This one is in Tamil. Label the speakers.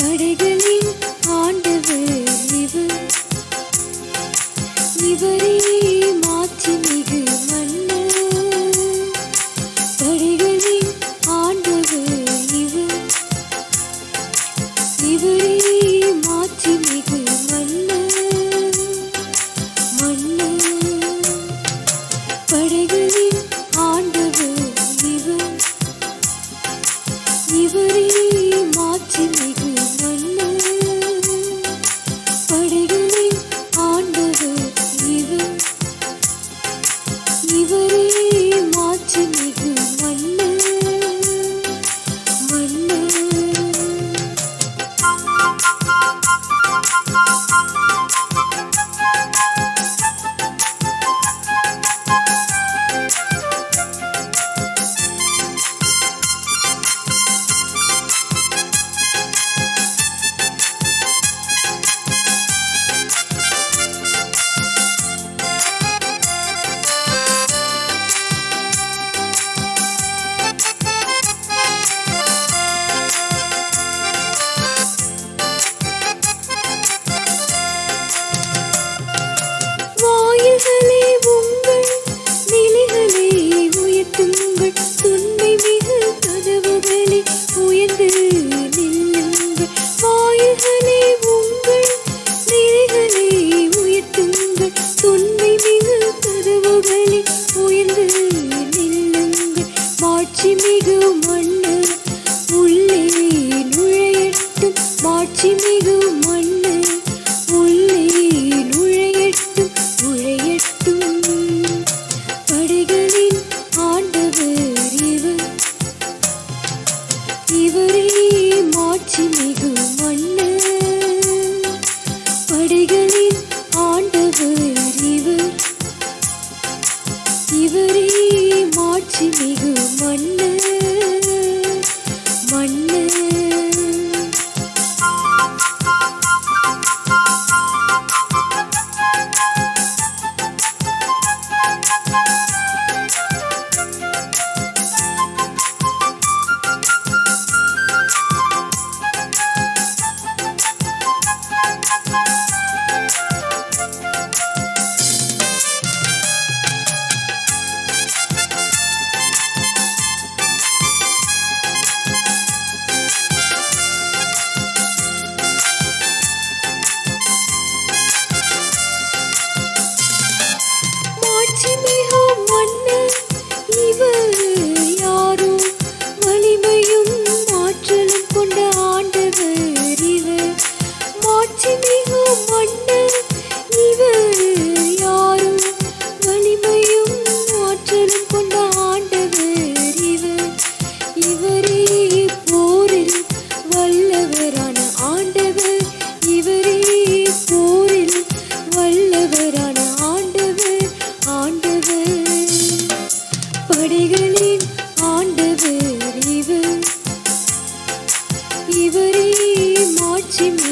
Speaker 1: படைகளின் ஆண்டவர் இவர், இவரே மாட்சிமிகு மன்னர். படைகளின் ஆண்டவர் இவர், இவரே மாட்சிமிகு மன்னர். மன்னர் படைகளின் ஆண்டவர் இவர், இவரே மாட்சிமிகு மாட்சிமிகு மன்னர் உள்ளே நுழையட்டும். மாட்சிமிகு மன்னர் உள்ளே நுழையட்டும், நுழையட்டும். படைகளின் ஆண்டவர் இவர், இவரே மாட்சிமிகு மன்னர். படைகளின் ஆண்டவர் இவர், இவரே மாட்சிமிகு மன்னர். மன்னர் மாட்சிமிகு மன்னர் இவர் யாரோ, வலிமையும் ஆற்றலும் கொண்ட ஆண்டவர் இவர். மாட்சிமிகு மன்னர் இவர் யாரோ, வலிமையும் ஆற்றலும் கொண்ட ஆண்டவர் இவர். இவரே போரில் வல்லவரான ஆண்டவர், இவரே போரில் வல்லவரான ஆண்டவர். ஆண்டவர் படைகளின் ஆண்டவர் இவர், இவரே மாட்சிமிகு